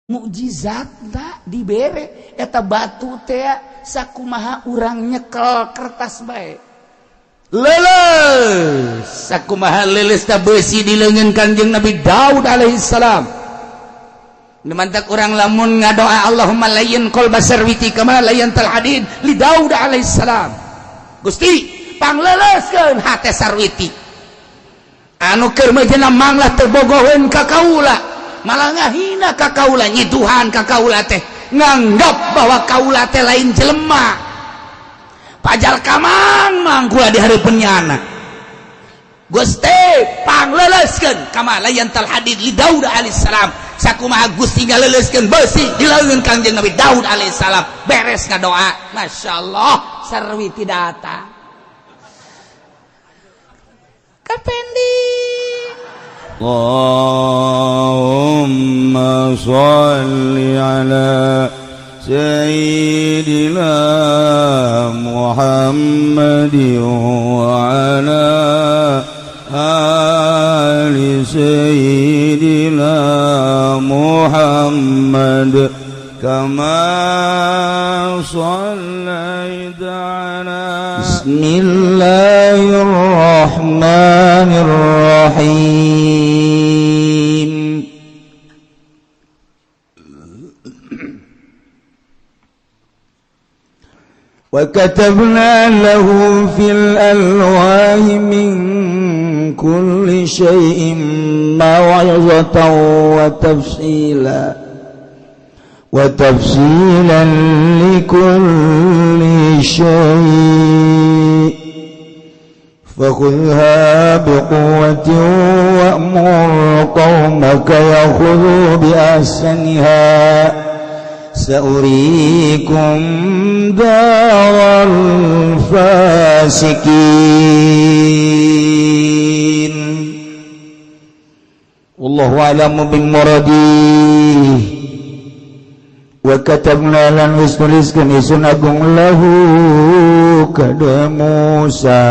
mukjizat dibere eta batu teh sakumaha urang nyekel kertas bae leles sakumaha leles ta besi di leungeun Kanjeng Nabi Daud alaihi salam mantak urang lamun ngadoa Allahumma layyin qalba sarwiti kama layyantal hadid li Daud alaihi salam Gusti pangleleskeun hate sarwiti anu keur meujeuna manglah terbogoheun ka kaula malah ngahina ka kaula nyiduhan ka kaula teh nganggap bahwa kaula teh lain jelema pajal kamang mangkula di hareupeun nyana Gusti pangleleskeun kama layyantal hadid li Daud alaihi salam sakumaha Gusti ngaleleskeun besi di leungeun Kangjeng Nabi Daud alaihi salam beres ngadoa masyaallah sarwiti datang kapending Allahumma sholli ala sayyidina Muhammadin wa ala ali sayyidina Muhammad kama shallaita ala Bismillahirrahmanirrahim wa katabna lahu fil alwahi min kulli shay'in maw'izatan wa tafsilan likulli shay' fakhudhha biquwwatin wa'mur qaumaka yakhudhu bi ahsaniha sa'urikum daral fasikin wallahu a'lamu bil muradih wa katabna lan nuliskeun isun agung lahu kada Musa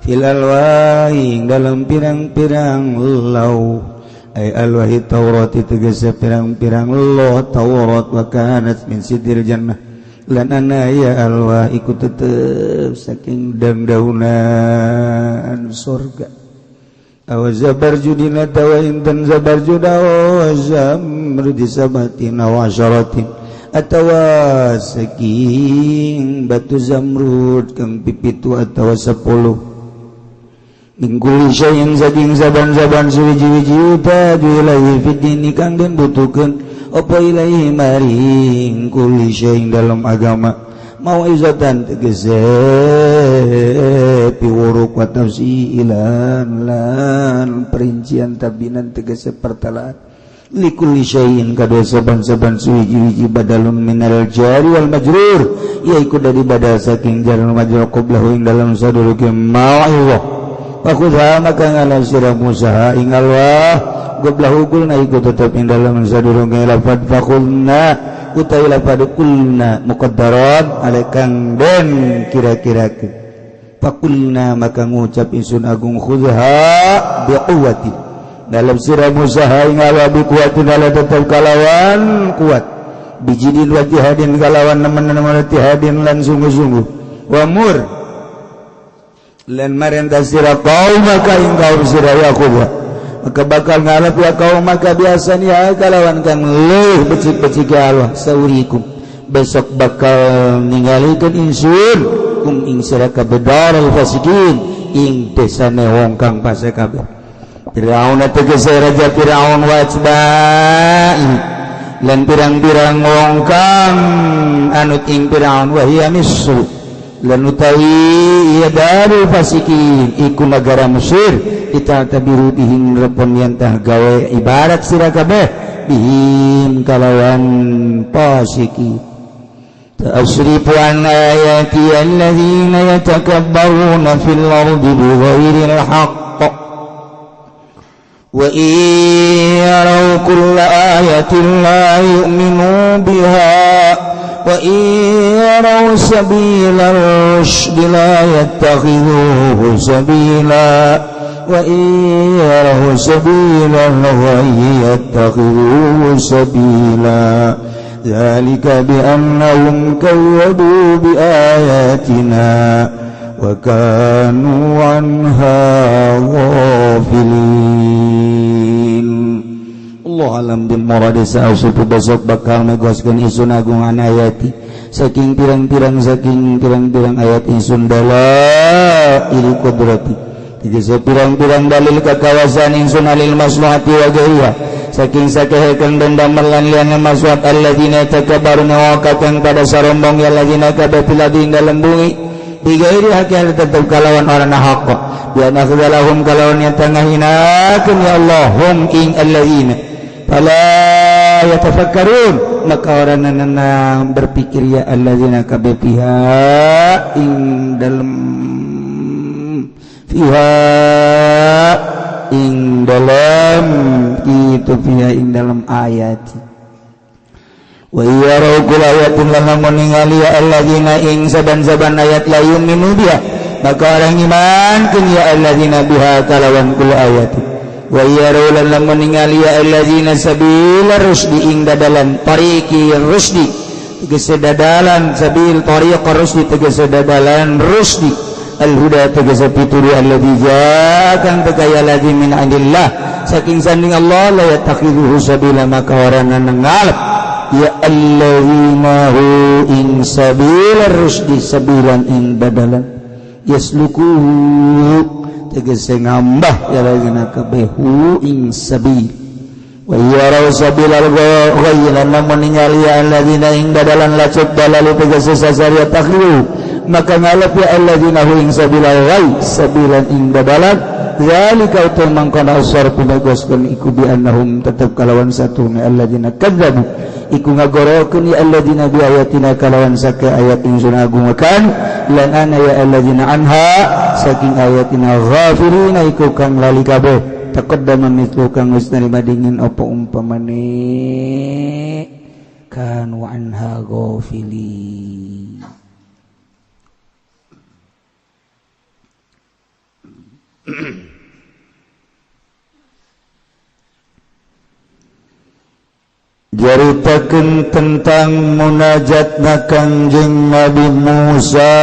fil alwahi dalam pirang-pirang law ay alwahi Taurat tegese pirang-pirang law Taurat wa kanat min sidril jannah lan anaya alwah iku tetep saking daun-daunan surga aw zabarjudina tawa intan zabarjuda wa zamrudi sabatina wa syaratin atawa saking batu zamrud kang pipitu atawa 10 mingkuli syayin saking saban-saban suwiji-wiji utadu ilaihi fiddini kang den butuhkeun apa ilaihi maring kuli syayin dalam agama mau'izatan tegese piwuruk wa tafsilan lan perincian tabinan tegese pertalaan likulli syai'in kadua saban-saban suwiji-wiji badalun minal jari wal majrur yaiku dari badal saking jar majrur qablahu ing dalam sadulukeun mau'izah Fakudha maka ngalah sirah Musa ing alwah qablahu kulna iku tetep ing dalam sadurunge lafad fakhudna utai lafad kulna muqaddarat alekang den kira-kirakeun fakulna maka ngucap insun agung khudha biquwwati dalam sirah Musa ing alwah biquwwati dalam tetep kalawan kuat bijidin wa jihadin kalawan nemen-nemen jihadin lan sungguh-sungguh wa mur lan marenta sira kaum maka ing kaum sira Yakub maka bakal ngalap ya kaum maka biasanya kalawan kang leuh becik-becik Allah saurikum besok bakal ningalikeun insun kum ing sira kabeh darul fasikin ing desane wong kang fase kabeh Firaun tegese raja Firaun wajbai lan pirang-pirang wong kang anut ing Firaun wa hiya misru lan utawi ieu darul fasikin iku nagara Mesir kita tabiru bihim repon yantah gawe ibarat sira kabeh bihim kalawan fasiki ta'asrifu an ayati alladzina yatakabbaruna fil ardi bighairil haqq wa iyaraw kulla ayatin la yu'minu biha وَإِنْ يَرَوْا سَبِيلَ الرُّشْدِ لَا يَتَّخِذُوهُ سَبِيلًا wa iyarahu sabilan ghayyi yattakhidhuhu sabila dzalika bi annahum kazzabu bi ayatina wa kanu anha ghafilin. Allah alam bil murad sausupu besok bakal megoskeun isun agungan ayati saking pirang-pirang ayat isun dalail qudrati tiga pirang-pirang dalil kekawasan insun alil maslahati wa ghairiha saking sakehekeun dendam lan liana maslahat alladzina takabbaruna wa kakang pada sarombong ya alladzina kabatiladi dalam bumi bighairi haqqin tetep kalawan orana haqq bi anakhdalahum kalawan yang tangahinakeun ya Allah hum ing alladzina fala yatafakkarun maka orangna berpikir ya alladzina kabe pihak ing dalam itu pihak ing dalam ayat wa iyarau kul ayatin lamun ningali ya alladzina ing saban-saban ayat la yu'minu biha maka orang iman kun ya alladzina biha kalawan kul ayatin wa iyarau lamun ningali ya alladzina sabila rusdi ing dadalan tariqi rusdi tegese dadalan sabil tariq rusdi tegese dadalan rusdi al-huda tegese pituri alladzi ja'akan tegaya ladzi min indillah saking sanding Allah la yattakhidhuhu sabila maka orangna ngalap ya alladzina hu in sabila rusdi sabilan in badalan yaslukuhu tegese ngambah ya lagina kabehu ing sabil wa yarau sabilal ghayyin lamun ningali alladzina ing badalan lacuk dalalu tegese sasaria takhlu maka ngalap ya alladzina hu ing sabilal ghayy sabilan ing badalan zalika utul mangkana usar pemegoskeun iku bi annahum tetep kalawan satuna alladzina kadzabu iku ngagorokeun ya alladzina bi ayatina kalawan sake ayat ingsun agungakan lan ana ya alladzina anha saking ayatina ghafilina iku kang lali kabeh taqaddama mithlu kang wis narima dingin apa umpamane kan wa anha ghafilin. Jaritakeun tentang munajatna Kangjeng Nabi Musa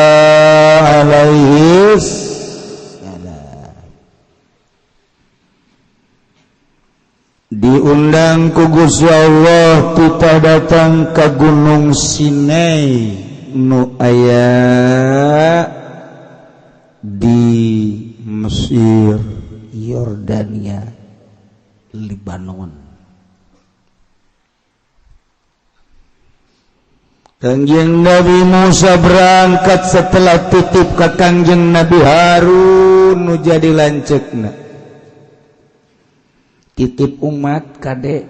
alaihi salam diundang ku Gusti Allah kita datang ke Gunung Sinai nu aya di Mesir Yordania Libanon. Kangjeng Nabi Musa berangkat setelah titip ke Kangjeng Nabi Harun nu jadi lanceukna. Titip umat kade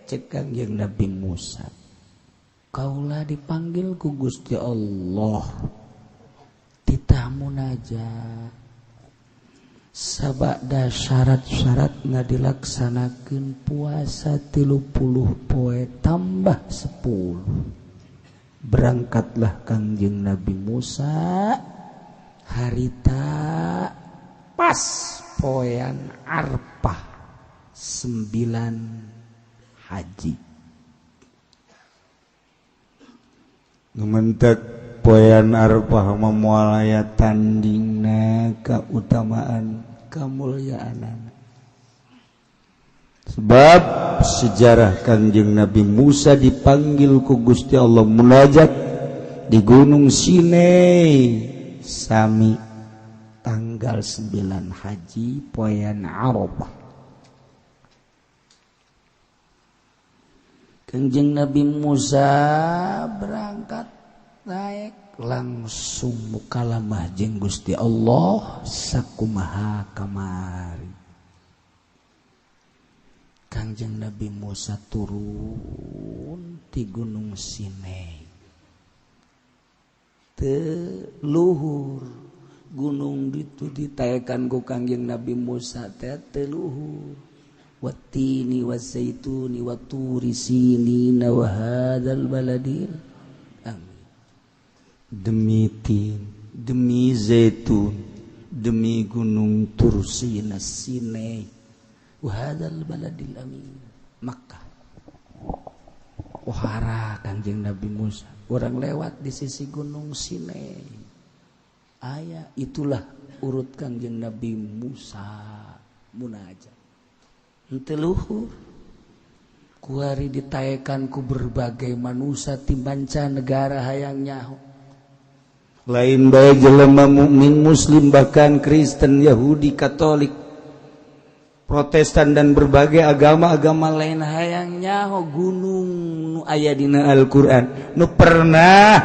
cek Kangjeng Nabi Musa. Kaulah dipanggil ku Gusti Allah. Titah munajat. Sabada syarat-syarat ngadilaksanakeun puasa 30 poe tambah 10. Berangkatlah Kangjeng Nabi Musa harita pas poean Arfah 9 haji. Numentek poean Arfah memual aya tandingna kautamaan kamulyaan. Sebab sejarah Kangjeng Nabi Musa dipanggil ku Gusti Allah munajat di Gunung Sinai sami tanggal 9 haji poean Arafah. Kangjeng Nabi Musa berangkat naik langsung mukalamah jeung Gusti Allah sakumaha kamari. Kangjeng Nabi Musa turun di Gunung Sinai. Teu luhur gunung itu ditaekan ku Kangjeng Nabi Musa teh teu luhur. Wattini wazaituni waturi sinina wa hadzal baladil amin. Demi tin, demi zaitun, demi gunung Tursina Sinai wa hadzal baladil amin Makkah. Wahara Kanjeng Nabi Musa orang lewat di sisi gunung Sinai. Aya itulah urut Kanjeng Nabi Musa munajat. Henteu luhur kuari ditaekan ku berbagai manusia timbanca negara hayang nyaho. Lain bae jelema mukmin muslim bahkan Kristen, Yahudi, Katolik, Protestan dan berbagai agama-agama lain hayang nyaho gunung nu aya dina Al-Qur'an nu pernah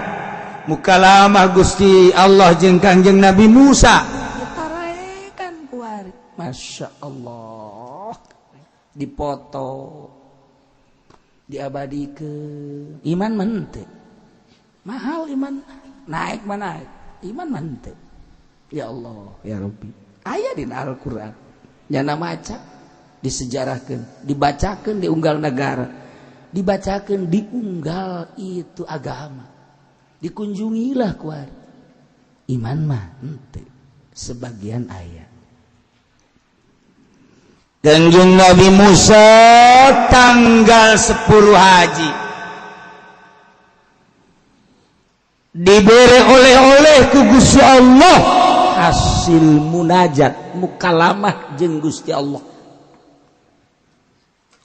mukalamah Gusti Allah jeung Kanjeng Nabi Musa ditaraekan kuari. Masya Allah dipoto diabadikeun iman mente mahal iman naik mana iman mente ya Allah ya Rabbi aya dina Al-Qur'an nyana maca disejarahkeun dibacakeun di unggal negara dibacakeun di unggal itu agama dikunjungilah kuari iman mah ente sebagian aya. Kanjeng Nabi Musa tanggal 10 haji diberi oleh-oleh ku Gusti Allah hasil munajat mukalamah jeung Gusti Allah.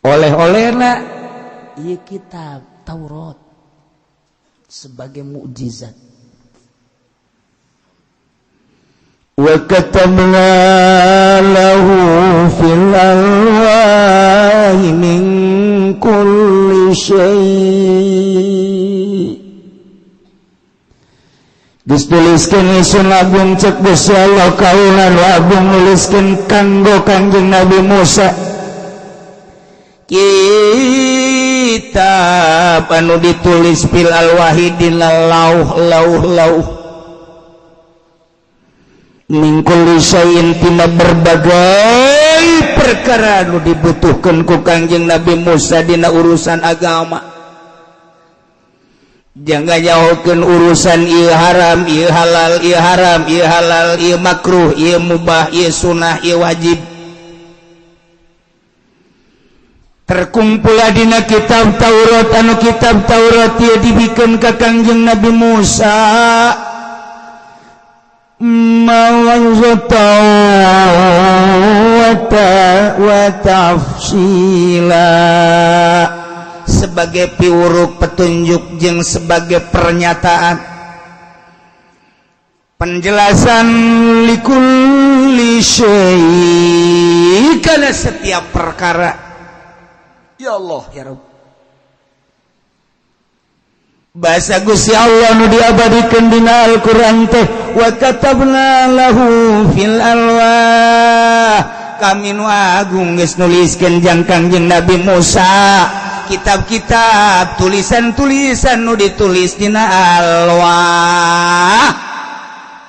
Oleh-olehna ieu kitab Taurat sebagai mukjizat. Wa katabna lahu fil alwahi min kulli syai' dituliskeun isun agung cek Gusti Allah kaulan wa agung nuliskeun kanggo Kanjeng Nabi Musa kitab anu ditulis fil alwahi dina lauh min kulli syai'in tina berbagai perkara anu dibutuhkeun ku Kanjeng Nabi Musa dina urusan agama. Jangan nyahokeun urusan ieu haram, ieu halal, ieu haram, ieu halal, ieu makruh, ieu mubah, ieu sunnah, ieu wajib. Terkumpul dina kitab Taurat anu kitab Taurat ieu dibikeun ka Kanjeng Nabi Musa. Mawazata wa tafsila sebagai piuruk petunjuk jeung sebagai pernyataan penjelasan likulli syai' kana setiap perkara. Ya Allah ya Rabb bahasa Gusti Allah nu diabadikeun dina Al-Qur'an teh wa katabna lahu fil alwah kami nu agung geus nuliskeun jang Kanjeng Nabi Musa kitab-kitab tulisan-tulisan nu ditulis dina alwah.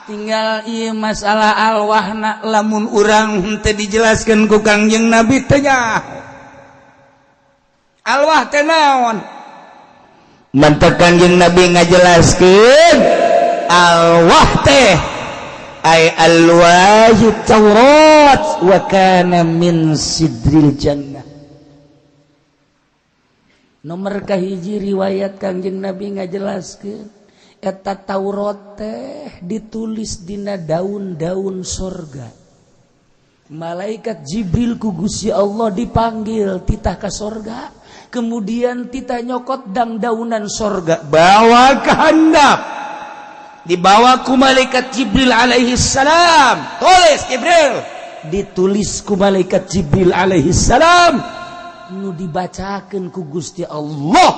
Tinggal ieu masalah alwahna lamun urang henteu dijelaskeun ku Kanjeng Nabi teh nya alwah teh naon. Mantap Kanjeng Nabi ngajelaskeun alwah teh ay alwahit Taurat wa kana min sidril jannah. Nomor kahiji riwayat Kanjeng Nabi ngajelaskeun eta Taurat teh ditulis dina daun-daun sorga. Malaikat Jibril ku Gusti Allah dipanggil titah ka sorga. Kemudian kita nyokot daunan sorga bawa ke handap dibawa ku malaikat Jibril alaihi salam tulis Jibril ditulis ku malaikat Jibril alaihi salam nu dibacakeun ku Gusti Allah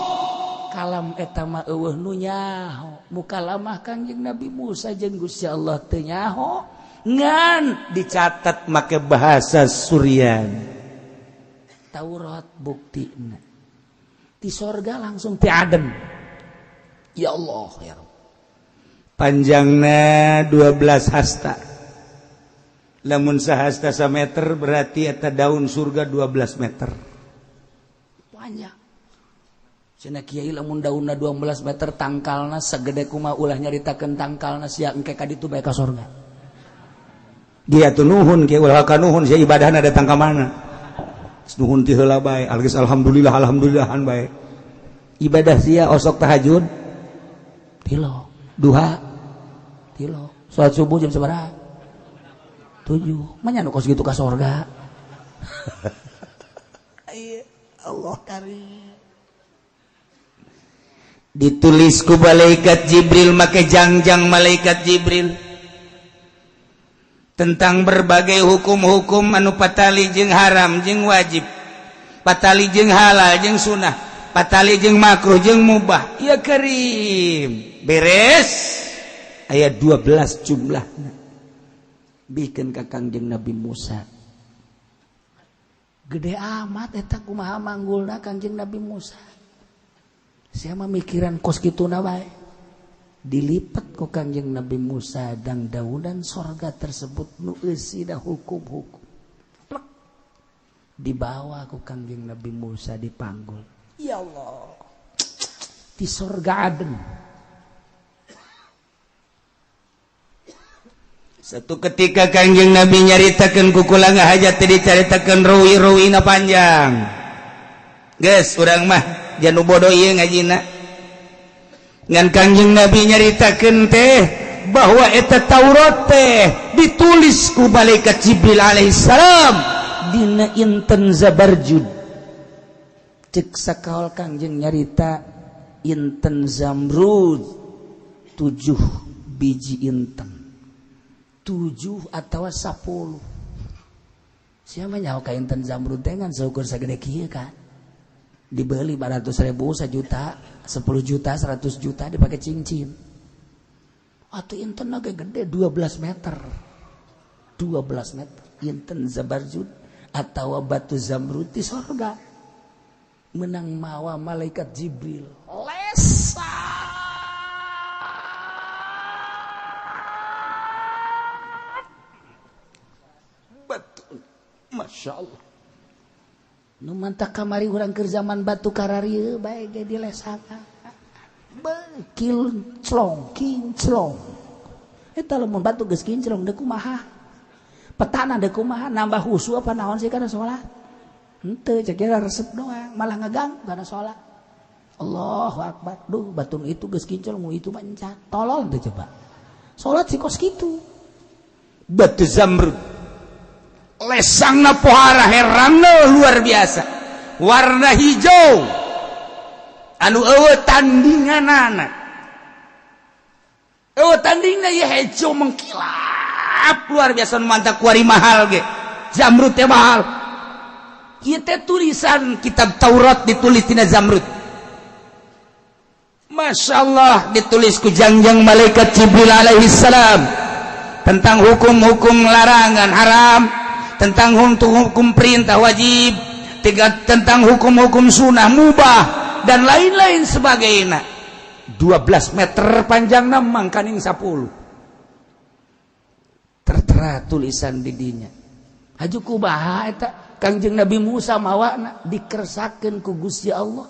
kalam eta mah eueuh nu nyaho mukalamah Kanjeng Nabi Musa jeung Gusti Allah teu nyaho ngan dicatat make bahasa Suryan Taurat buktina di sorga langsung ti adem. Ya Allah ya Rabb. Panjangna 12 hasta. Lamun sahasta sameter berarti eta daun surga 12 meter. Panjang. Cenah kiai lamun daunna 12 meter tangkalna sagede kumaha ulah nyaritakeun tangkalna sia engke ka ditu bae ka sorga. dia tuh nuhun ke ulah ka nuhun sia ibadahna datang ka mana nuhun ti heula bae alhamdulillahan bae ibadah sia osok tahajud tilo duha tilo salat subuh jam sabaraha 7 manya nu kos kitu ka sorga Allah karim ditulis ku malaikat Jibril make jangjang malaikat Jibril tentang berbagai hukum-hukum anu patali jeung haram jeung wajib patali jeung halal jeung sunnah patali jeung makruh jeung mubah ya karim beres ayat 12 jumlahna bikin ka Kangjeng Nabi Musa gede amat eta kumaha manggulna Kangjeng Nabi Musa saya memikiran kos kituna bae dilipat ku Kangjeng Nabi Musa dan daunan sorga tersebut nu eusina hukum-hukum dibawa ku Kangjeng Nabi Musa dipanggul ya Allah di sorga Aden satu ketika Kangjeng Nabi nyaritakeun ku kula ngahajat dicaritakeun rawi-rawina panjang geus urang mah janu bodoh ieu ngajina ngan Kangjeng Nabi nyaritakeun teh bahwa eta Taurat teh ditulis ku malaikat Jibril alaihissalam dina inten Zabarjud cek sakaol Kangjeng nyarita inten Zamrud 7 biji inten 7 atawa 10 siapa nyaho ka inten Zamrud teh ngan seukur sagede kieu kan dibeli 400.000 1 juta 10 juta 100 juta dipakai cincin atau inten agak gede 12 meter inten Zabarjud atau batu Zamrud di sorga menang mawa malaikat Jibril lesa batu Masya Allah nu mantap kamari urang keur zaman batu kararieu bae ge dilesaka bekil kinclong eta lamun batu geus kinclong deuk kumaha petana deuk kumaha nambah husu apa naon sih kana salat henteu cek resep doang malah ngeganggu kana salat Allahu akbar duh batu itu geus kinclong mu itu mancat tolol teh coba salat si kos kitu batu Zamrud lesangna pohara heranna luar biasa warna hijau anu eueuh tandinganana eueuh tandingna ieu hijau mengkilap luar biasa nu mantap kuari mahal ge Zamrud teh mahal ieu teh tulisan kitab Taurat ditulis tina Zamrud masyaallah ditulis ku jangjang malaikat Jibril alaihissalam tentang hukum-hukum larangan haram tentang hukum perintah wajib, tentang hukum-hukum sunnah mubah dan lain-lain sebagainya. 12 meter panjangna mangkaning 10. Tertera tulisan di dinya. Haju kubaha eta Kangjeng Nabi Musa mawana dikersakeun ku Gusti Allah.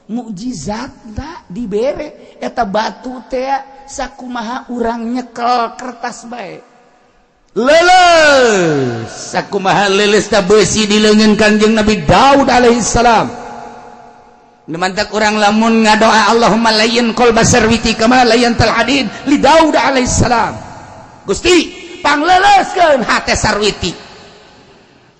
Mukjizatna dibere eta batu teh sakumaha urang nyekel kertas bae. Leles sakumaha leles ta beusi di leungeun Kangjeng Nabi Daud alaihissalam mantak urang lamun ngadoa Allahumma layyin qalba sarwiti kama layyantal hadid li Daud alaihissalam Gusti pangleleskeun hate sarwiti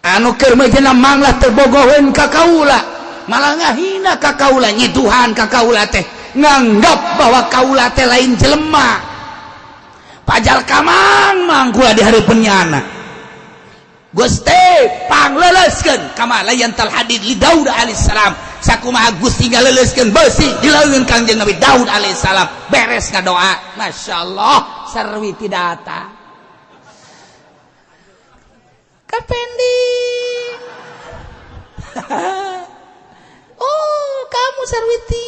anu keur meujana manglah terbogoheun ka kaula malah ngahina ka kaula nyiduhan ka kaula teh nganggap bahwa kaula teh lain jelema pajal kamang mangkula di hari penyana Gusti pangleleskeun kama layantal hadid li Daud alaihissalam sakumaha Gusti ngaleleskeun beusi di leungeun Kangjeng Nabi Daud alaihissalam beres ngadoa masyaallah sarwiti data kapendi oh kamu sarwiti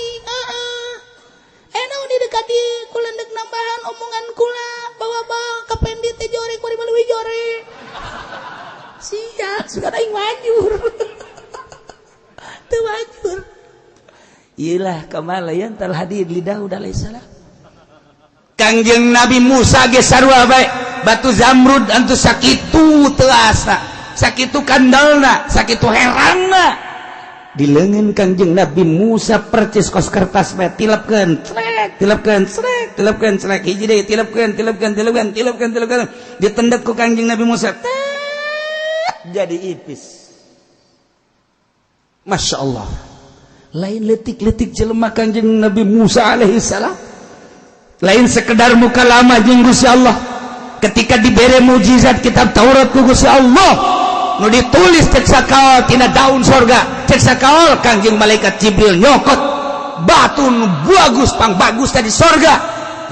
enak di dekat dia kula ndek nambahan omongan kula bahwa kapendi teh jore kuari meuleuy jore sia sudah aing wajur teu wajur iyalah kamalayan tal hadid li Daud alaihissalam Kangjeng Nabi Musa ge sarua bae batu zamrud antu sakitu teasa sakitu kandalna sakitu herangna dileungeun Kangjeng Nabi Musa percis kos kertas bae tilepkeun srek hiji deui tilepkeun ditendet ku Kangjeng Nabi Musa jadi ipis. Masya Allah, lain letik-letik jelema Kangjeng Nabi Musa alaihi salam, lain sekedar muka lama jeung Gusti Allah ketika dibere mujizat kitab Taurat ku Gusti Allah nu ditulis cek sakaol tina daun sorga, cek sakaol Kangjeng malaikat Jibril nyokot batu nu bagus pang bagus tadi sorga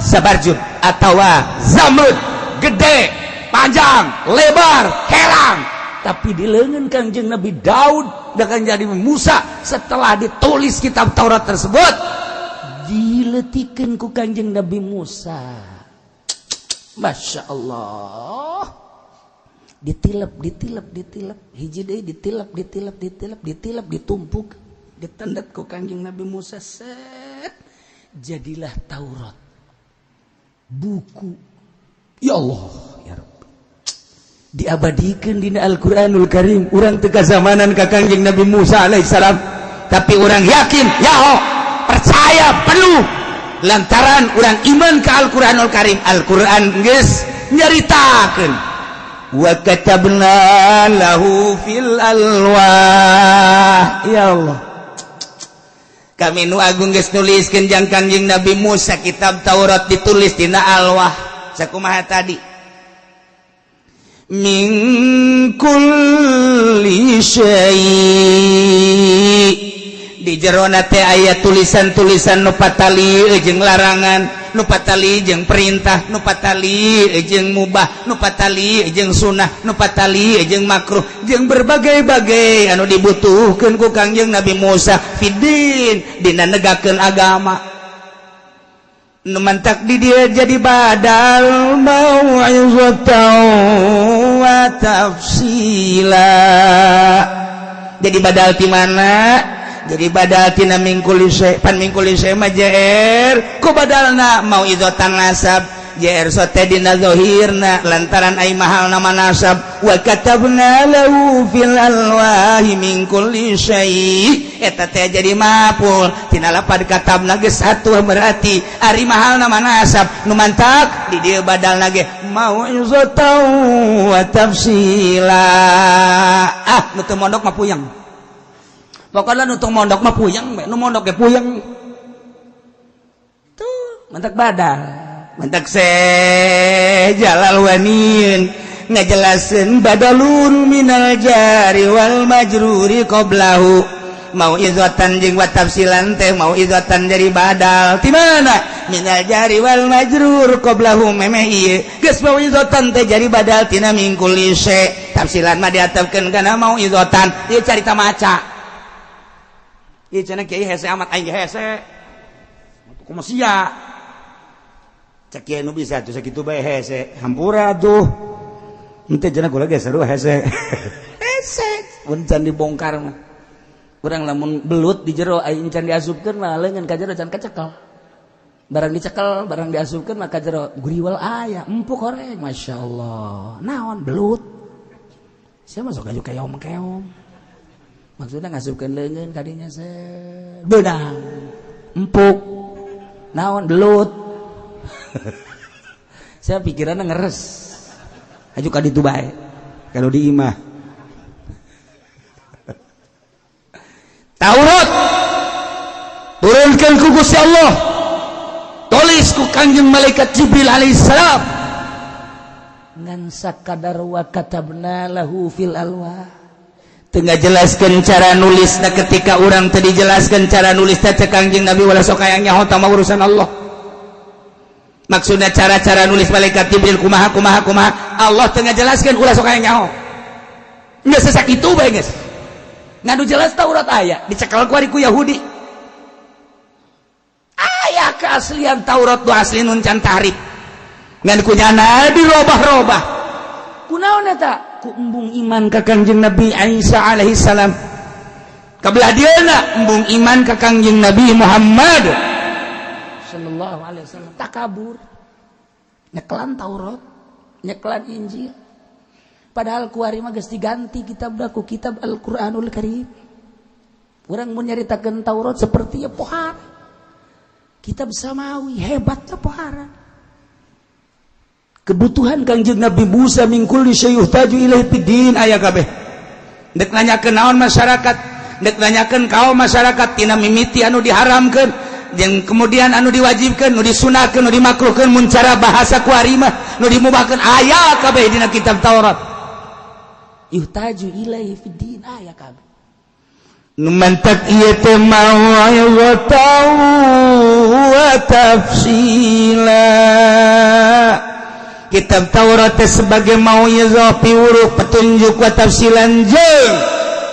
sabarjud atawa zamrud gede panjang lebar helang, tapi dileungeun Kangjeng Nabi Daud dengan jadi Musa setelah ditulis kitab Taurat tersebut diletikeun ku Kangjeng Nabi Musa. Masya Allah, ditilep hiji deui ditilep ditumpuk ditendet ku Kangjeng Nabi Musa set jadilah Taurat buku ya Allah ya Rabbi diabadikeun dina Al-Qur'anul Karim. Urang teu kazamanan ka Kangjeng Nabi Musa alaihissalam tapi urang yakin ya Allah percaya penuh lantaran urang iman ka Al-Qur'anul Karim. Al-Qur'an geus nyaritakeun wa katabna lahu fil alwah ya Allah kami nu agung geus nuliskeun jang Kangjeng Nabi Musa kitab Taurat ditulis dina alwah sakumaha tadi min kulli syai' di jerona teh aya tulisan-tulisan nu patali jeung larangan, nu patali jeung perintah, nu patali jeung mubah, nu patali jeung sunnah, nu patali jeung makruh, jeung berbagai-bagai anu dibutuhkeun ku Kangjeng Nabi Musa fidin dina negakeun agama. Nu mantak di dia jadi badal mau'izatan wa tafsila. Jadi badal di mana? Jadi badal tina mingkul syai pan mingkul syai mah jair ku badalna mau idzatan nasab jair sote dina zahirna lantaran ai mahal nama nasab wa katabna lahu fil alwahi min kulli syai eta teh jadi mapul tina lapad katabna geus satu berarti ari mahal nama nasab nu mantak di dieu badalna ge mau idzatan wa tafsila. Nu teu mondok mah puyeng pokoknya nutung mondok mah puyeng, nu mondok ge puyeng. Tuh, mantak badal, mantak Jalalwanin ngajelaseun badalun minal jari wal majruri qablahu. Mau idzatan jeung wa tafsilan teh mau idzatan jadi badal. Di mana? Minal jari wal majrur qablahu memeh ieu. Geus mau idzatan teh jadi badal tina mingkul syai. Tafsilan mah diatepkeun kana mau idzatan. Ieu carita maca. Ieu cenah kiai hese amat aing hese. Kumaha sia? Cek kiai nu bisa tuh sakitu bae hese. Hampura tuh. Henteu cenah kula ge seru hese. Hese. Mun can dibongkar mah. Urang lamun belut di jero aing can diasupkeun mah leungeun ka jero can kacekel. Barang dicekel, barang diasupkeun mah ka jero guriwal aya, empuk horeng. Masyaallah. Naon belut? Sia masuk aju keong-keong. Maksudnya ngasupkeun leungeun kadinya beudang empuk naon belut. Saya pikiranna ngeres aju ka ditu bae kalau di imah. Taurat turunkeun ku Gusti Allah tulis ku Kangjeng malaikat Jibril alaihissalam ngan sakadar wa katabna lahu fil alwah. Tengah jelaskan cara nulis nah ketika orang tadi jelaskan cara nulis teh Kangjeng Nabi wala sok aya nyaho tama urusan Allah. Maksudnya cara-cara nulis malaikat Jibril kumaha Allah tengah jelaskan ulah sok aya nyaho. Geus sakitu bae geus. Ngadu jelas Taurat aya dicekel ku ari ku Yahudi. Aya keaslian Taurat tu asli nun can tahrif. Ngan kunyana dirobah-robah. Kunaon eta? Ku embung iman ka Kangjeng Nabi Isa alaihi salam. Kabelah dieuna embung iman ka Kangjeng Nabi Muhammad sallallahu alaihi wasallam. Takabur. Nyekelan Taurat. nyeklan Injil. Padahal kuari mah geus diganti kitabna ku kitab Al-Qur'anul Karim. Urang mun nyaritakeun Taurat seperti ya pohara. Kitab samawi hebatnya pohara. Kebutuhan Kangjeng Nabi Musa min kulli syai' yuhtaju ilaihi fiddin aya kabeh. Dek nanyakeun naon masyarakat, dek nanyakeun kaum masyarakat tina mimiti anu diharamkeun, jeung kemudian anu diwajibkeun, nu disunahkeun, nu dimakruhkeun mun cara bahasa kuari mah, nu dimubahkeun aya kabeh dina kitab Taurat. Yuhtaju ilaihi fiddin aya kabeh. Nu mantak ieu teh mau'izatan wa tafsila. Kitab Taurat sebagai mau'izah piwuruh petunjuk wa tafsilan jeung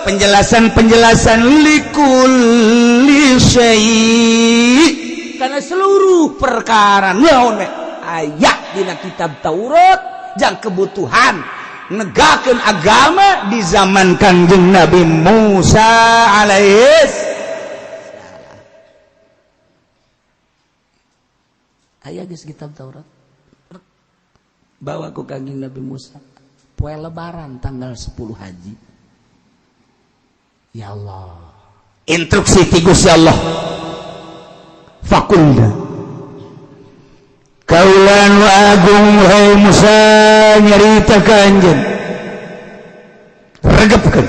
penjelasan-penjelasan likulli syai' kana seluruh perkara naon we aya dina kitab Taurat jang kebutuhan negakeun agama di zaman Kangjeng Nabi Musa alaihis aya geus kitab Taurat bawa ku Kangjeng Nabi Musa poe lebaran tanggal 10 haji. Ya Allah, instruksi ti Gusti Allah. Fakulna kaulan wa agung wahai Musa nyarita ka anjeun regepkeun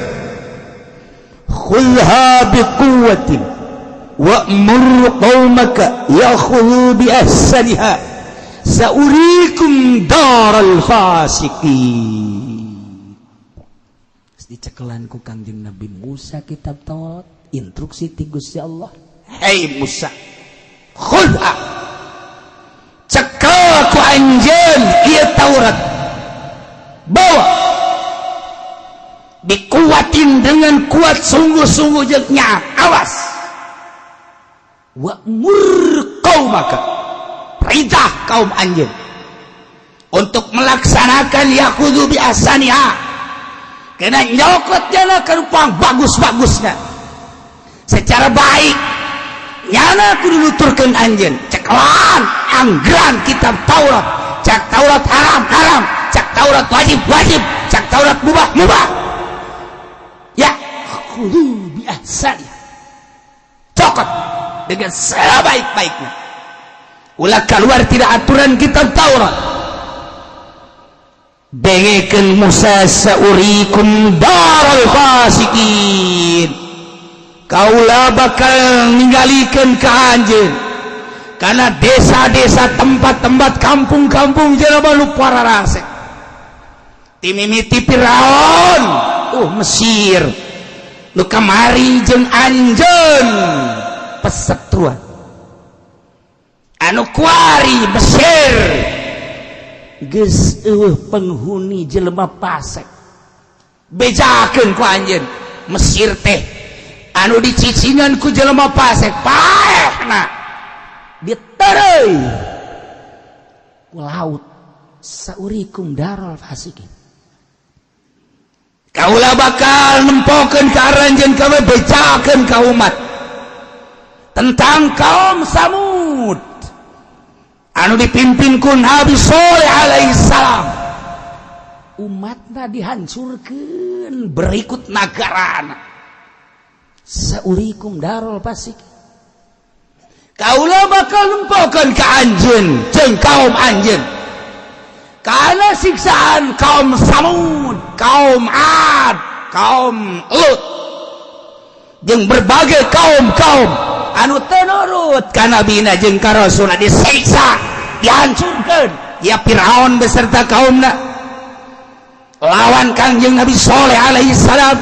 khulha biquwwatin wa'mur qaumaka ya'khudhu bi ahsaniha saurikum daral fasiqin. Dicekelan ku Kangjeng Nabi Musa kitab Taurat, instruksi ti Gusti Allah. Hei Musa, khudha cekel ku anjeun ieu Taurat, bawa dikuatin dengan kuat sungguh-sungguh jeung nyaat, awas. Wa mur qaumaka, perintah kaum anjeun untuk melaksanakan yakhudhu bi ahsaniha, kena nyokot jana karupang bagus-bagusnya secara baik nyana kudu nuturkeun anjeun cekelan anggaran kitab Taurat, cak Taurat haram, cak Taurat wajib, cak Taurat mubah. Ya kudu biasa cokot dengan sebaik-baiknya. Ulah keluar tidak aturan kitab Taurat. Dengekeun Musa saurikum daral fasiqin. Kaula bakal ninggalikeun ka anjeun kana desa-desa tempat-tempat kampung-kampung jelema nu pararasek. Ti mimiti Firaun, Mesir. Nu kamari jeung anjeun pesetruan. Anu kuari Mesir geus penghuni jelema pasek. Bejakeun ku anjeun Mesir teh anu dicicingan ku jelema pasek paehna ditereuy ku laut saurikum daral fasikin. Kaula bakal nempokeun ka aranjeun kabeh bejakeun ka umat tentang kaum Samud anu dipimpin ku Nabi Shalih alaihi salam. Umatna dihancurkeun berikut nagarana. Saurikum darul fasik. Kaula bakal nempokeun ka anjeun jeung kaum anjeun kana siksaan kaum Samud, kaum Ad, kaum Lut jeung berbagai kaum-kaum anu teu nurut ka nabina jeung ka rasulna disiksa, dihancurkeun. Ya Firaun beserta kaumna lawan Kangjeng Nabi Shalih alaihi salam.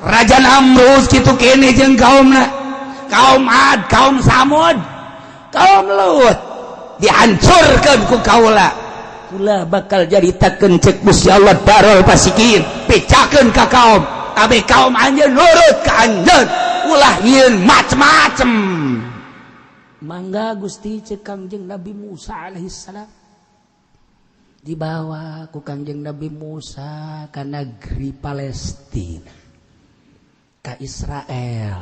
Raja Namrud kitu kene jeung kaumna, kaum Ad, kaum Samud, kaum Lut dihancurkeun ku kaula. Kula bakal jaritakeun cek Gusti Allah darul fasikin, pecakeun ka kaum kabeh kaum anjeun nurut ka anjeun. Ulah nyieun macem-macem. Mangga Gusti cek Kangjeng Nabi Musa alaihi salam dibawa ku Kangjeng Nabi Musa ka negeri Palestina, ka Israel.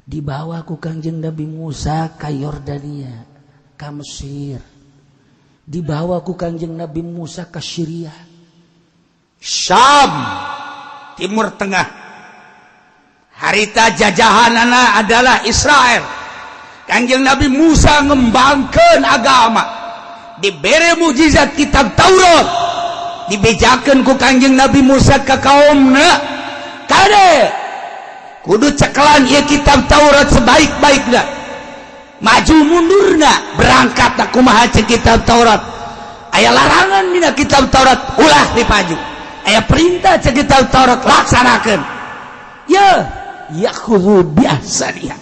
Dibawa ku Kangjeng Nabi Musa ka Yordania, ka Mesir. dibawa ku Kangjeng Nabi Musa ke Syria, Syam, Timur Tengah. Harita jajahanana adalah Israel. Kangjeng Nabi Musa ngembangkeun agama, dibere mujizat kitab Taurat, dibejakeun ku Kangjeng Nabi Musa ka kaumna, kade kudu cekelan ieu kitab Taurat sebaik-baikna, maju mundurna berangkat kumaha ceuk kitab Taurat. Aya larangan dina kitab Taurat ulah dipaju, aya perintah ceuk kitab Taurat laksanakeun. Yakhudhu biahsaniha.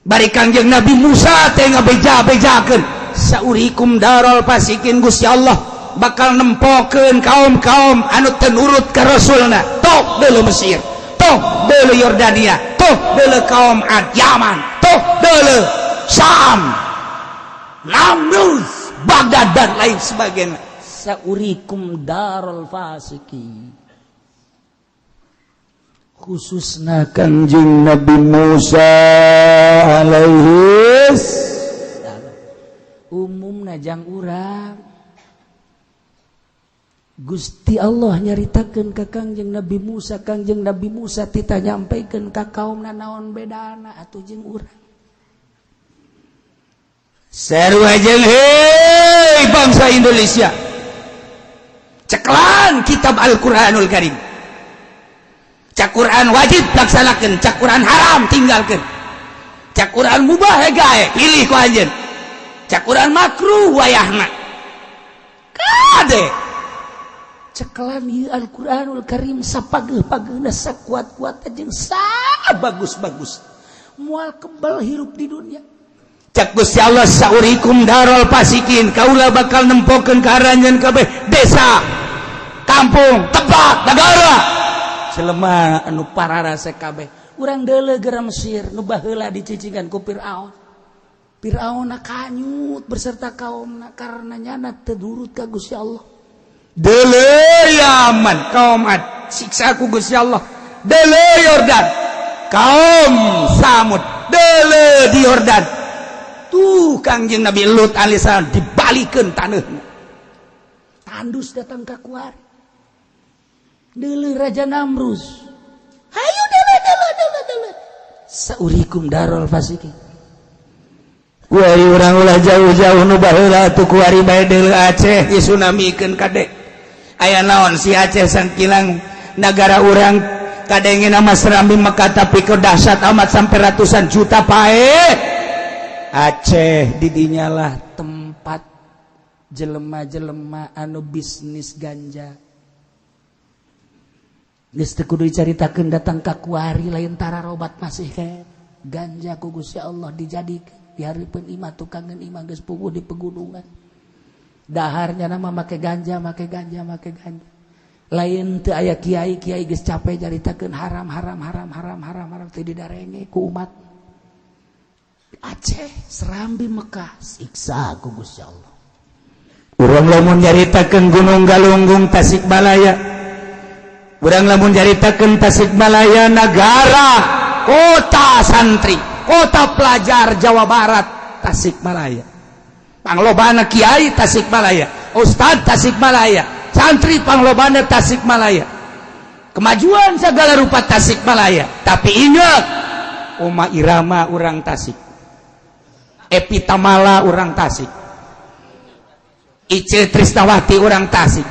Bari Kangjeng Nabi Musa teh ngabeja-bejakeun, saurikum darul fasikin, Gusti Allah bakal nempokeun kaum-kaum anu teu nurut ka rasulna. Tok deuleu Mesir, tok deuleu Yordania, tok deuleu kaum Ad Yaman, tok deuleu Syam, Namrud, Baghdad dan lain sebagainya. Saurikum darul fasikin. Khususna Kangjeng Nabi Musa alaihi umumna jang urang Gusti Allah nyaritakeun ka Kangjeng Nabi Musa, Kangjeng Nabi Musa tita nyampaikeun ka kaumna naon bedana atuh jeung urang. Sarua jeung hei bangsa Indonesia, ceklan kitab Al-Qur'anul Karim. Cak Quran wajib laksanakeun, cak Quran haram tinggalkeun, cak Quran mubah gae pilih ku anjeun, cak Quran makruh wayahna kade. Cekelan ieu Al-Qur'anul Karim sapageuh-pageuna sakuat-kuat jeung sabagus-bagus moal kebal hirup di dunia. Cak Gusti Allah saurikum darul fasikin, kaula bakal nempokeun ka aranjeun kabeh desa, kampung, tempat, negara. Jelema anu pararase kabeh urang deuleu gara Mesir nu baheula dicicingan ku Firaun. Firaun kanyut berserta kaumna karena nyana teu nurut ka Gusti Allah. Deuleu Yaman kaum Ad siksa ku Gusti Allah. Deuleu Yordan kaum Samud, deuleu di Yordan tuh Kangjeng Nabi Lut alaihissalam dibalikeun taneuna. Tandus datang ka kuari. Deuleu Raja Namrud, hayu deuleu saurikum darul fasikin. Kuari urang ulah jauh-jauh nu baheula atuh kuari bae deuleu Aceh disunamikeun kade. Aya naon si Aceh sangkilang nagara urang kadengena mah Serambi Mekah tapi keu dahsyat amat sampai ratusan juta pae. Aceh didinya lah tempat jelema-jelema anu bisnis ganja. Geus teu kudu dicaritakeun datang ka kuari lain tararobat masih ke ganja ku Gusti Allah dijadikeun dihareupeun imah tukangan imah geus puguh di pegunungan. Daharnya nama make ganja. Lain teu aya kiai geus capek caritakeun haram teu didarenge ku umat. Aceh, Serambi, Mekah siksa ku Gusti Allah. Urang lamun nyaritakeun Gunung Galunggung Tasikmalaya, urang lamun nyaritakeun Tasikmalaya negara, kota santri, kota pelajar Jawa Barat, Tasikmalaya. Panglobana kiai Tasikmalaya, ustad Tasikmalaya, santri panglobana Tasikmalaya. Kemajuan segala rupa Tasikmalaya. Tapi ingat, Oma Irama urang Tasik, Epitamala urang Tasik, Ice Trisnawati urang Tasik.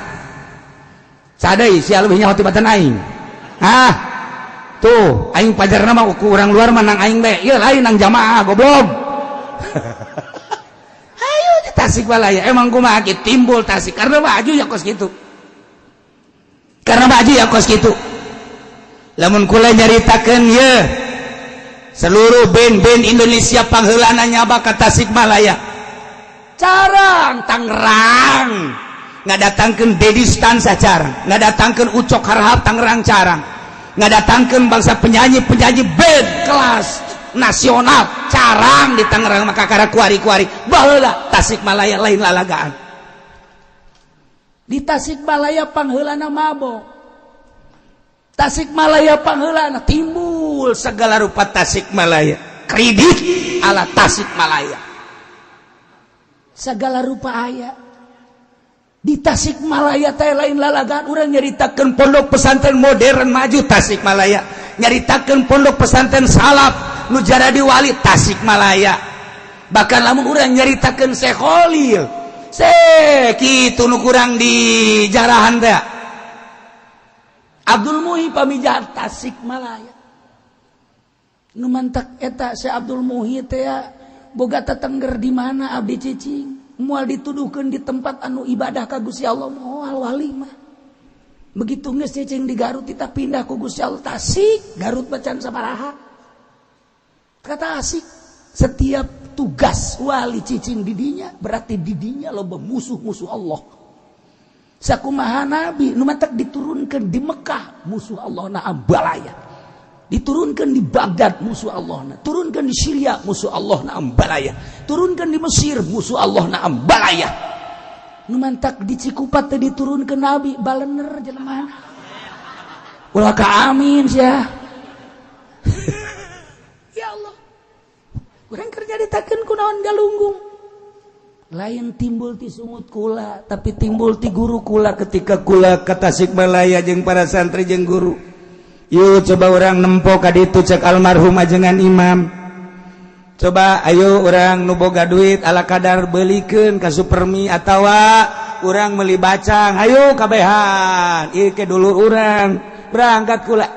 Sadai sia leuwih nyaho tibatan aing. Tuh, aing pajarna mah ku urang luar mah nang aing bae. Ieu lain nang jamaah goblok. Hayu di Tasikmalaya emang kumaha kitu timbul Tasik karena maju ya kos kitu. Lamun kula nyaritakeun ye seluruh band-band Indonesia pangheulana nyaba ka Tasikmalaya. Carang Tangerang ngadatangkeun Dedi Stan sacarang, ngadatangkeun Ucok Harhab Tangerang carang, ngadatangkeun bangsa penyanyi-penyanyi band kelas nasional carang di Tangerang maka kara kuari-kuari baheula Tasikmalaya lain lalagaan. Di Tasikmalaya pangheulana mabok, Tasikmalaya pangheulana timbul segala rupa Tasikmalaya, kredit ala Tasikmalaya. segala rupa aya di Tasikmalaya teh lain lalagan urang nyaritakeun pondok pesantren modern maju Tasikmalaya, nyaritakeun pondok pesantren salaf nu jadi wali Tasikmalaya, bahkan lamun urang nyaritakeun Syekh Khalil kitu nu kurang di jarahan teh Abdul Muhi pamijahan Tasikmalaya nu mantak eta Syekh Abdul Muhi teh boga tetengger di mana abdi cicing moal dituduhkeun di tempat anu ibadah ka Gusti Allah moal wali mah begitu geus cicing di Garut kita pindah ku Gusti Allah Tasik Garut bacan sabaraha kata asik setiap tugas wali cicing didinya berarti didinya loba musuh-musuh Allah sakumaha nabi nu mantak diturunkeun di Mekah musuh Allah na ambalaya diturunkan di Baghdad musuh Allah turunkan di Syria musuh Allah na ambalaya turunkan di Mesir musuh Allah na ambalaya nu mantak di Cikupat teh diturunkan nabi balener jelema ulah ka amin sia ya Allah urang kerja ditakeun ku naon galunggung lain timbul ti sungut kula tapi timbul ti guru kula ketika kula ka Tasikmalaya jeung para santri jeung guru. Yuk coba orang nempok kaditu cek almarhum ajengan imam. Coba ayo orang nu boga duit ala kadar belikeun ka Supermi atawa orang meuli bacang. Ayo kabehan. Ieu ke dulur urang berangkat kula.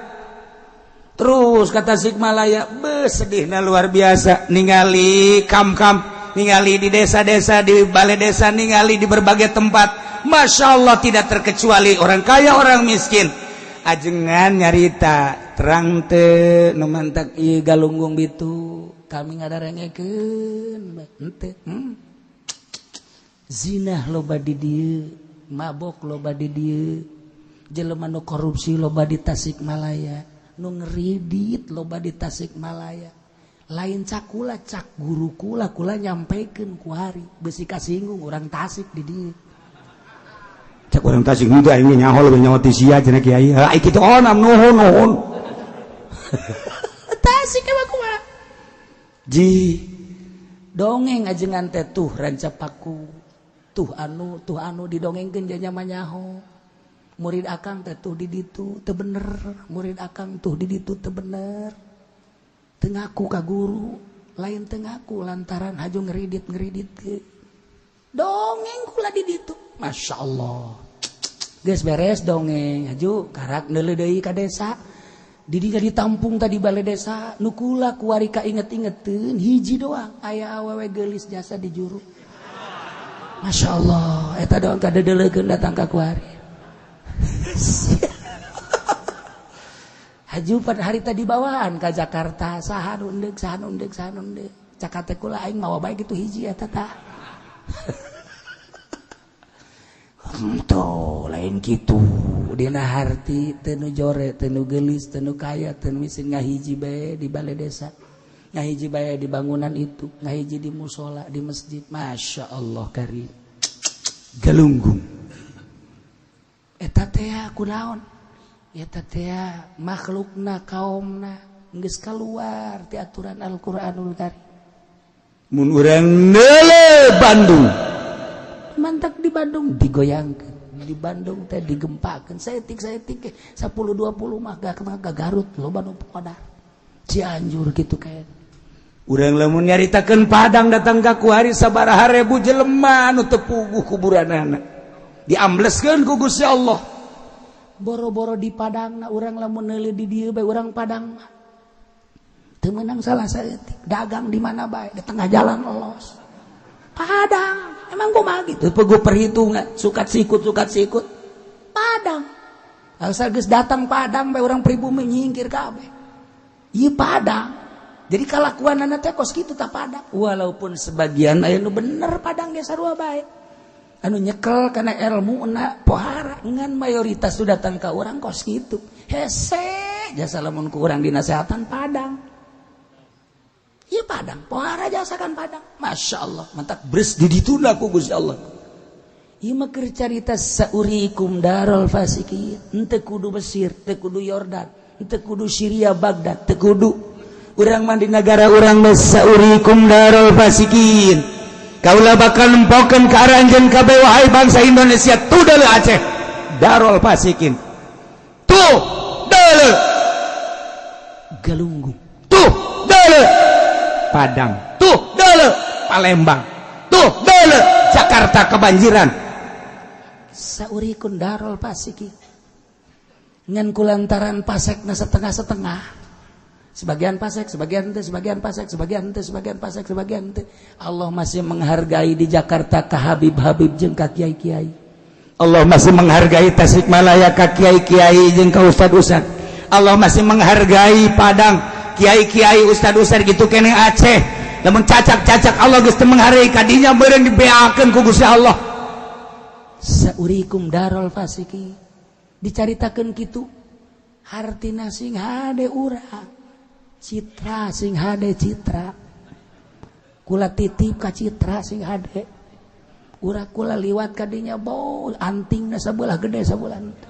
Terus kata Tasikmalaya sedihna luar biasa ningali kam-kam, ningali di desa-desa, di balai desa, ningali di berbagai tempat. Masya Allah tidak terkecuali orang kaya orang miskin. Ajengan nyarita terang teu nu mantak ieu galunggung bitu kami ngadarengekeun henteu zina loba di dieu mabok loba di dieu jelema nu korupsi loba di Tasikmalaya nu ngeridit loba di Tasikmalaya lain cakula cak guru kula nyampekeun ku hari besi kasinggung urang Tasik di dieu cak orang Tasik itu aing nyaho leuwih nyaho ti sia cenah kiai. Ai kitu onam nuhun. Tasik mah kumaha? Ji dongeng ajengan teh tuh rancapaku. Tuh anu didongengkeun nya nyaho. Murid akang teh tuh di ditu teu bener. Murid akang tuh di ditu teu bener. Teu ngaku ka guru, lain teu ngaku lantaran haju ngeridit ke. Dongeng kula di ditu. Masya Allah geus beres dongeng haju karak neuleuh deui ka desa didinya ditampung tadi balai desa nu kula kuari ka inget-ingeteun hiji doang aya awewe geulis jasa di juru Masya Allah eta doang kadedelekeun datang ka kuari haju pada hari tadi bawaan ka Jakarta saha nu endeg cakate kula aing mawa bae kitu hiji eta tah tuh lain gitu dina harti teu jore teu gelis teu kaya teu miskin ngahiji bae di balai desa ngahiji bae di bangunan itu ngahiji di musola di masjid Masya Allah karim galunggung eta teh kunaon eta teh makhlukna kaumna geus kaluar ti aturan Al-Qur'anul Karim mun urang neule Bandung mantak di Bandung digoyangkeun di Bandung teh digempakeun saeutik 10-20 mah gak Garut loba nu podar Cianjur kitu kae urang lamun nyaritakeun Padang datang ka kuari sabaraha ribu jelema nu teu puguh kuburanana diambleskeun ku Gusti Allah boro-boro di Padangna urang lamun neuleuh di dieu bae urang Padang mah teu meunang salah saeutik dagang di mana bae di tengah jalan lolos Padang emang kumaha gitu peuguh perhitungan sukat sikut Padang asal geus datang Padang bae urang pribumi nyingkir kabeh ieu Padang jadi kalakuanana teh kos kitu tah Padang walaupun sebagian aya nu bener Padang ge sarua bae anu nyekel kana ilmuna pohara ngan mayoritas tu datang ka urang kos kitu hese jasa lamun ku urang dinasehatan Padang ieu Padang pohara jasakan Padang Masya Allah mantap beres di ditunda ku Gusti Allah ieu mah keur carita saurikum darul fasikin henteu kudu Mesir teu kudu Yordan teu kudu Syria Baghdad teu kudu urang mah di negara urang mah saurikum darul fasikin Kaulah bakal nempokeun ka aranjeun kabeh wahai bangsa Indonesia tuh deuleu Aceh Darul Fasikin tuh deuleu Galunggung tuh deuleu Padang tuh deuleu Palembang tuh deuleu Jakarta kebanjiran saurikeun Darul Fasikin ngan kulantaran pasekna setengah-setengah sebagian pasek, sebagian teu, sebagian pasek, sebagian teu, sebagian pasek, sebagian teu. Allah masih menghargai di Jakarta ka Habib-habib jeung ka kiai-kiai. Allah masih menghargai Tasikmalaya ka kiai-kiai jeung ka ustad-ustad. Allah masih menghargai Padang kiai-kiai ustad-ustad gitu kene Aceh. Lamun cacak-cacak Allah geus teu menghargai ka dinya beureung dibeakeun ku Gusti Allah. Saurikum Darul Fasikin. Dicaritakeun kitu. Hartina sing hade urang. Citra sing hade citra kula titip ka citra sing hade urang kula liwat ka dinya bau antingna sabelah gede sabelah henteu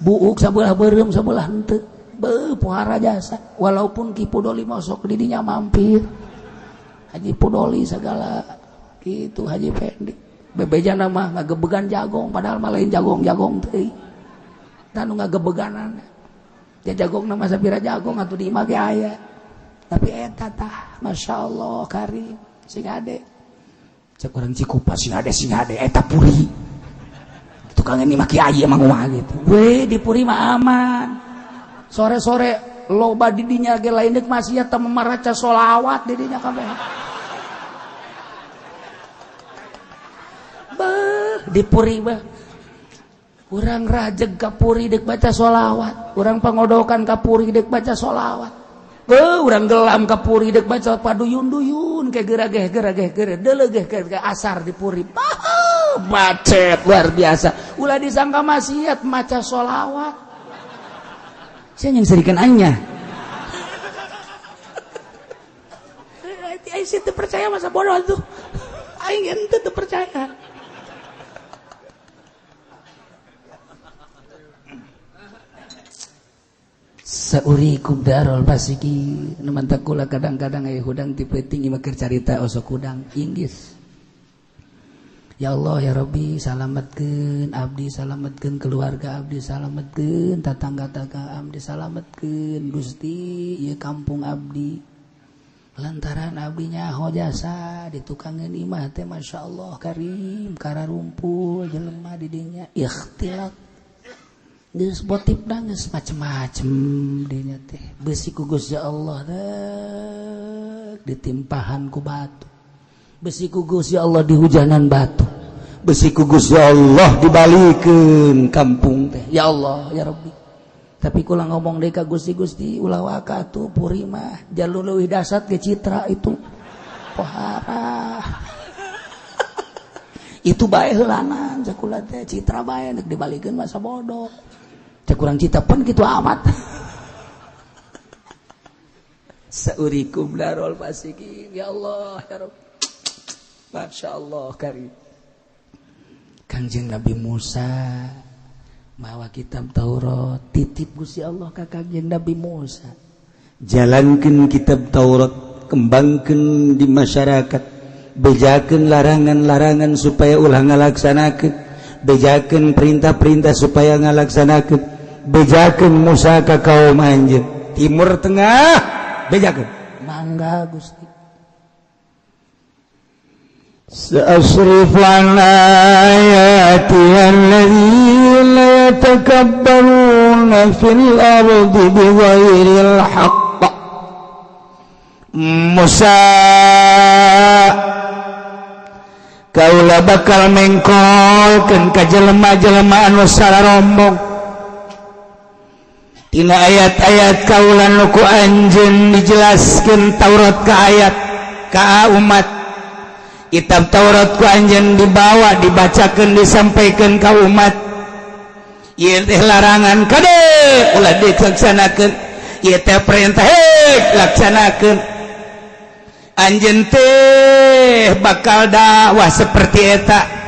buuk sabelah beureum sabelah henteu beuh pohara jasa walaupun Ki Pudoli mosok di dinya mampir Haji Pudoli segala kitu Haji Pendi bebejana mah ngagebegan jagong padahal mah lain jagong-jagong teh dan nu ngagebeganan ya jagong nama sabira jagong atuh di imah ge aya tapi eta tah masyaallah karim sing hade cek urang Cikupa sing hade eta puri tukang ini mah kiai emang kumaha gitu we di puri mah aman sore-sore loba di dinya ge lain deuk maksiat teh maraca sholawat di dinya kabeh beuh di puri mah urang rajeg ka puri dek baca sholawat urang pangodokan ka puri dek baca sholawat urang gelam ka puri dek baca paduyun-duyun ke gerageh delegeh ke asar di puri macet luar biasa ulah disangka maksiat maca sholawat saya yang serikan anya aing teu percaya masa bodoh tuh aing teu percaya saurikum Darul Fasikin nu mantak kula kadang-kadang aya hudang tipe tinggi meukeun carita osok hudang inggis ya Allah ya Rabbi salametkeun abdi salametkeun keluarga abdi salametkeun tatangga-tangga abdi salametkeun Gusti ieu kampung abdi lantaran abdi nyaho jasa di tukangeun imah teh masyaallah karim kararumpul jelema di dinya ikhtilat geus botip geus macem-macem dinya teh besi ku Gusti Allah ditimpahan ku batu besi ku Gusti Allah dihujanan batu besi ku Gusti Allah dibalikeun kampung teh ya Allah ya Rabbi tapi kula ngomong deui ka Gusti ulah waka atuh puri mah jalur leuwih dasar ge citra itu pohara itu bae heulanan sakulah teh citra bae deuk dibalikeun masa bodoh kurang cita pun gitu amat saurikum Darul Fasikin ya Allah ya Rabb Masya Allah karim Kangjeng Nabi Musa mawa kitab Taurat titip Gusti Allah ka Kangjeng Nabi Musa jalankeun kitab Taurat kembangkeun di masyarakat bejakeun larangan-larangan supaya ulah ngalaksanakeun bejakeun perintah-perintah supaya ngalaksanakeun bejakeun Musa ka kaum anjeun timur tengah bejakeun mangga Gusti sa'asrif an ayati alladzina yatakabbaruna fil ardi bighairil haqq Musa kaula bakal mengkolkeun ka jelema-jelema anu sararombong tina ayat-ayat kaula nu ku anjeun dijelaskeun Taurat ka ayat ka umat kitab Taurat ku anjeun dibawa dibacakeun disampaikan ka umat ieu teh larangan kade ulah dilaksanakeun ieu teh perintah laksanakeun anjeun teh bakal dakwah seperti eta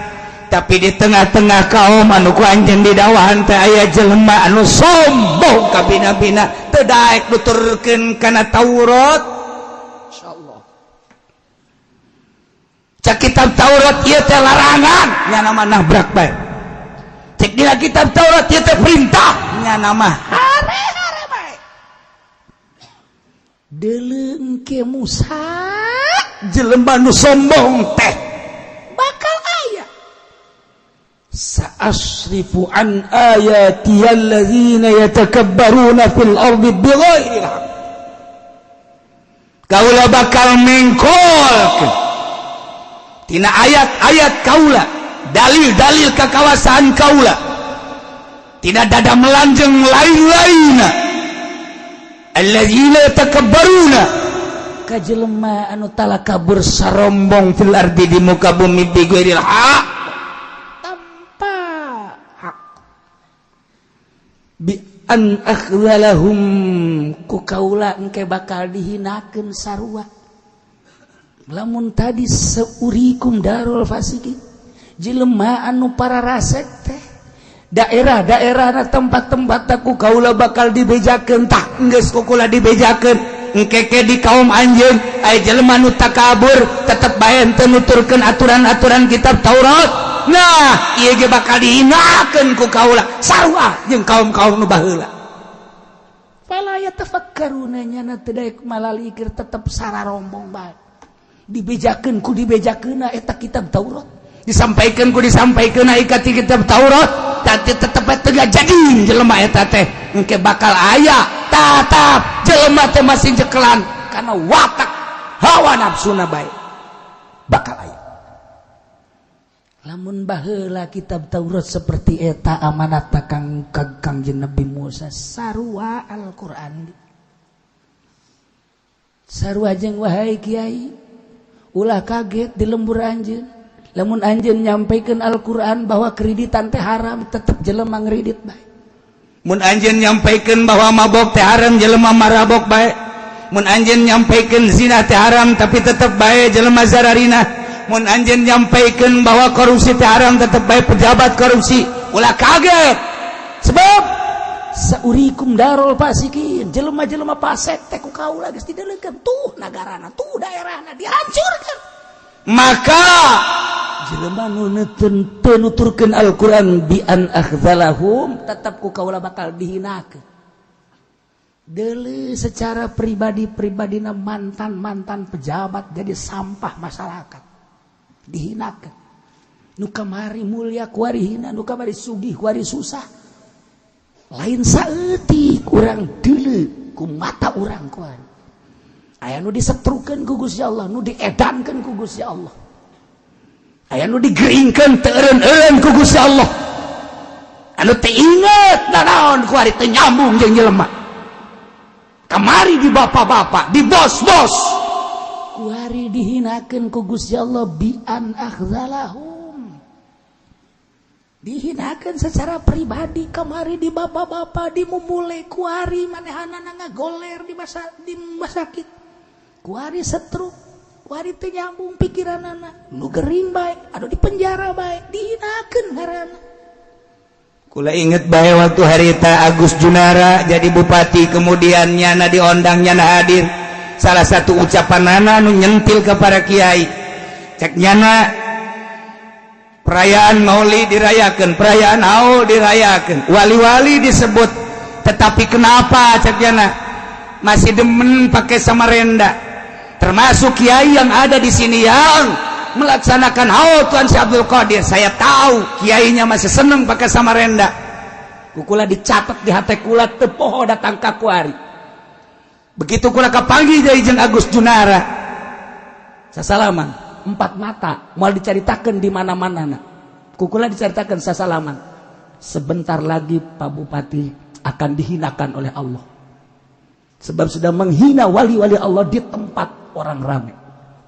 tapi di tengah-tengah kaum anu ku anjeun didakwahan teh aya jelema anu sombong ka bina-bina teu daek nuturkeun kana Taurat insyaallah cek kitab Taurat ieu teh larangan nya nama nabrak bae cek dina kitab Taurat ieu teh perintah nya nama hare-hare bae deuleuh ke Musa jelema nu sombong teh bakal aya sa'asrifu an ayati alladzina yatakabbaruna fil ardi bighairil haqq kaula bakal mengkolkeun tina ayat-ayat kaula dalil-dalil kekawasan kaula tidak dada melanjeng lain-lainna alladzina yatakabbaruna kajelema anu talakabur sarombong fil ardi di muka bumi bighairil haq tanpa hak bi an akhdhalahum ku kaula engke bakal dihinakeun sarua lamun tadi seurikum darul fasikin jelema anu para rasek teh daerah-daerah tempat-tempat ku kaula bakal dibejakeun tah geus ku kula dibejakeun engke di kaum anjeun aya jelema nu takabur tetep bae teu nuturkeun aturan-aturan kitab Taurat nah ieu ge bakal dihinakeun ku kaula sarua jeung kaum-kaum nu baheula fala yatafakkaruna nyana teu daek malalikir tetep sararombong bae dibejakeun ku dibejakeunna eta kitab Taurat disampaikeun ku disampaikeunna ka kitab Taurat tapi tetep teu jadi jelema eta teh engke bakal aya tatap jelema teh masih jekelan kana watak hawa nafsuna bae bakal aya lamun baheula kitab Taurat seperti eta amanat kang Kangjeng Nabi Musa sarua Al-Qur'an sarua jeung wahai kiai ulah kaget di lembur anjeun lamun anjeun nyampaikeun Al-Qur'an bahwa kreditan teh haram tetep jelema ngredit bae mun anjeun nyampaikeun bahwa mabok teh haram jelema marabok bae mun anjeun nyampaikeun zina teh haram tapi tetep bae jelema zararina mun anjeun nyampaikeun bahwa korupsi teh haram tetep bae pejabat korupsi ulah kaget sebab saurikum darul fasikin jelema-jelema fasik teh ku kaula geus dideuleukeun tuh nagarana tuh daerahna dihancurkeun maka jelema nu teu nuturkeun Al-Qur'an bi an akhdhalahum tetep ku kaula bakal dihinakeun deuleuh secara pribadi-pribadina mantan-mantan pejabat jadi sampah masyarakat dihinakeun nu kamari mulia kuari hina nu kamari sugih kuari susah lain saeutik urang deuleuh ku mata urang kuari aya nu disetrukeun ku Gusti Allah nu diedankeun ku Gusti Allah aya nu digeringkeun teu eureun-eureun ku Gusti Allah anu teu inget nanaon ku ari teu nyambung jeung jelema kamari di bapak-bapak di bos-bos ku ari dihinakeun ku Gusti Allah bi an akhdhalahum dihinakeun secara pribadi kamari di bapak-bapak di mumule ku ari manehanana ngagoler di masakit ku ari setruk kuari teu nyambung pikiranana nu gering bae anu di penjara bae dihinakeun ngaranna kula inget bae waktu harita Agus Junara jadi bupati kemudian nyana diondang nyana hadir salah satu ucapanana nu nyentil ke para kiai cek nyana perayaan maulid dirayakeun perayaan haul dirayakeun wali-wali disebut tetapi kenapa cek nyana masih demen pakai samarenda termasuk kiai yang ada di sini yang melaksanakan haul Tuan Syekh Abdul Qadir saya tahu kiainya masih seneng pakai samarenda kukula dicatat di hati kula teu poho datang ka kuari begitu kula kapanggih deui jeung Agus Junara sasalaman 4 mata moal dicaritakeun di mana-manana kukula dicaritakeun sasalaman sebentar lagi Pak Bupati akan dihinakan oleh Allah sebab sudah menghina wali-wali Allah di tempat orang ramai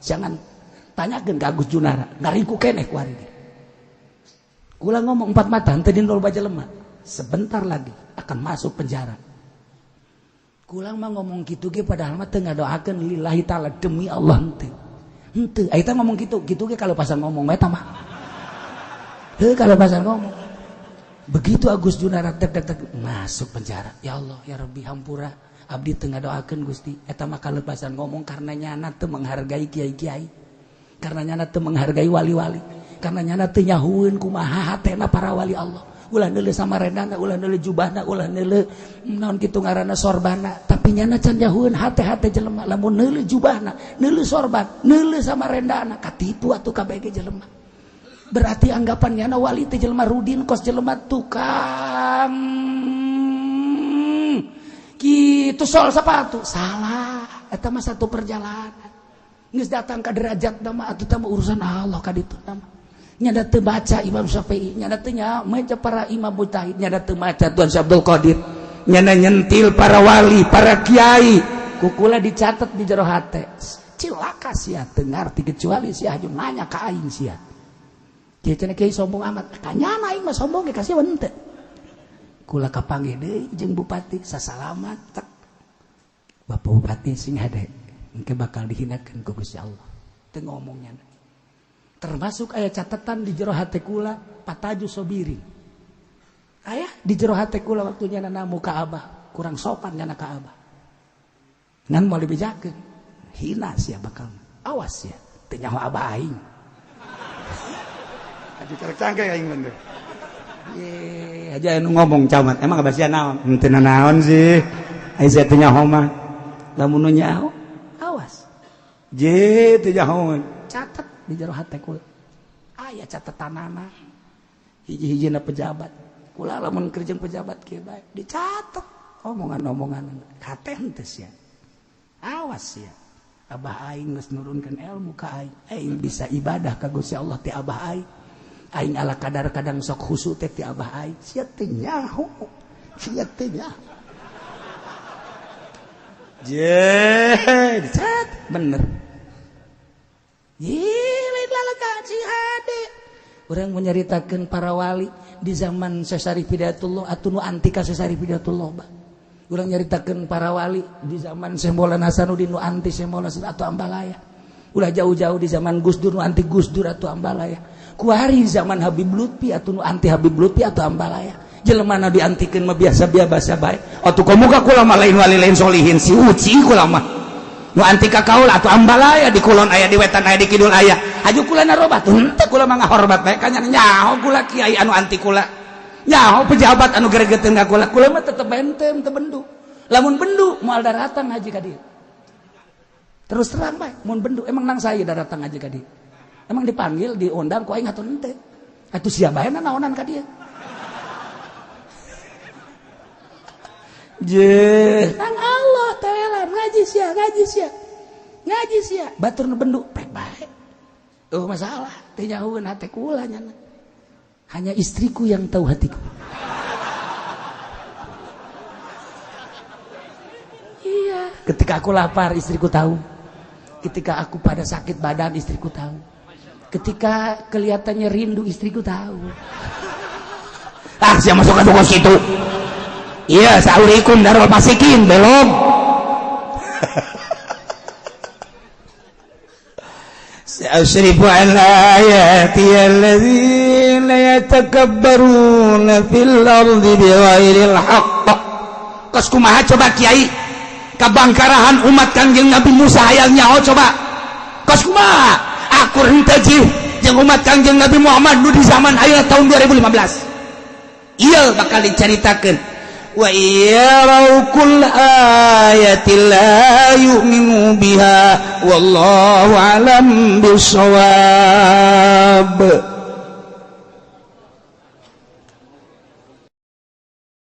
jangan tanyakeun ka Agus Junara ngariku keneh ku ari kula ngomong 4 mata henteu dindol baja lemah sebentar lagi akan masuk penjara kula mah ngomong kitu ge padahal mah teu ngadoakeun lillahi taala demi Allah henteu eta ngomong kitu ge kalau pasan ngomong eta mah heuh kalau pasan ngomong begitu Agus Junara tek masuk penjara ya Allah ya Rabbi hampura abdi teu ngadoakeun Gusti eta mah kalau pasan ngomong karena nyana teu menghargai kiai-kiai karena nyana teu menghargai wali-wali, karena nyana teu nyahueun kumaha hatena para wali Allah. Ulah neuleuh samarendana, ulah neuleuh jubahna, ulah neuleuh naon kitu ngaranna sorbana, tapi nyana can nyahueun hate-hate jelema. Lamun neuleuh jubahna, neuleuh sorban, neuleuh samarendana, katipu atuh kabeh ge jelema. Berarti anggapan nyana wali teh jelema rudin kos jelema tukang kitu sol sepatu. Salah, eta mah satu perjalanan. Geus datang ka derajat nama atuh teh urusan Allah ka ditu nama. Nyada teu baca Imam Syafi'i, nyada teu maca para imam mujtahid, nyada teu maca Tuan Syekh Abdul Qadir, nyada nyentil para wali, para kiai, kukula dicatat di jero hate. Cilaka sia teu ngarti kecuali sia haju nanya ka aing sia. Kieu cenah kiai sombong amat, kanyana aing mah sombong ge kasih henteu. Kula kapanggih deui jeung bupati sasalamat tek. Bapak bupati sing hade engke bakal dihinakeun ku Gusti Allah. Teu ngomongnya. Termasuk aya catatan di jero hate kula pataju sobiri. Aya di jero hate kula waktu nyana namu ka Abah, kurang sopan nyana ka Abah. Ngan moal dibejakeun. Hina sia bakal. Awas ya, teu nyaho Abah aing. Aju carek cangke aing bener. Ye, aja anu ngomong camat. Emang kabasian naon? Henteu naon sih. Ai saya teu nyaho mah. Lamun nu nyaho, awas. Je teu nyaho. Catat di jero hate kula. Aya catetanana. Hiji-hijina pejabat. Kula lamun keur jeung pejabat kieu bae dicatet omongan-omongan hate henteu sia. Awas ya. Abah aing geus nurunkeun ilmu ka aing. Aing bisa ibadah ka Gusti Allah ti abah aing. Aing ala kadar kadang sok khusyuk teh ti abah aing. Sia teu nyaho. Sia teu nyaho. Dicat bener. Lain lalaka hade. Urang menyaritakeun para wali di zaman Syekh Syarif Hidayatullah atuh nu anti ka Syekh Syarif Hidayatullah. Urang nyaritakeun para wali di zaman Syekh Maulana Hasanuddin nu anti Syekh Maulana atau Ambalaya. Ulah jauh-jauh di zaman Gus Dur nu anti Gus Dur atau Ambalaya. Kuari zaman Habib Lutfi atau nu anti Habib Lutfi atau Ambalaya. Jelema na diantikeun mah biasa-biasa bae. Atuh komuga kula mah lain wali lain solihin si uci kula mah. Nu anti ka kaul atuh Ambalaya di kulon aya di wetan aya di kidul aya. Aju kula narobat henteu kula mah ngahormat bae kanya nyaho kula kiai anu anti kula. Nyaho pejabat anu gregeteun ka kula. Kula mah tetep benteng teu bendu. Lamun bendu moal daratang haji ka dieu. Terus terang bae mun bendu emang nang saya daratang haji ka dieu. Emang dipanggil diundang ku aing atuh henteu. Atuh sia bae naonan ka dieu. Je, nang Allah telan ngaji sia, batur nu bendu pek bae. Oh masalah, teu nyahoeun hate kula nyana. Hanya istriku yang tahu hatiku. Iya, ketika aku lapar istriku tahu. Ketika aku pada sakit badan istriku tahu. Ketika kelihatannya rindu istriku tahu. Ah, siapa masuk ke toko situ? Iya, assalamualaikum darul masikin belum. Sa'asrifu an ayati alladzina yatakabbaruna fil ardi bighairil haqq. Kos kumaha coba kiai? Kabangkarahan umat Kangjeng Nabi Musa hayang nyaho coba. Kos kumaha? Aku henteu jih jeung umat Kangjeng Nabi Muhammad nu di zaman ayeuna tahun 2015. Ieu bakal dicaritakeun. Wa yarau kull ayatin la yu'minu biha wallahu alam bisawab.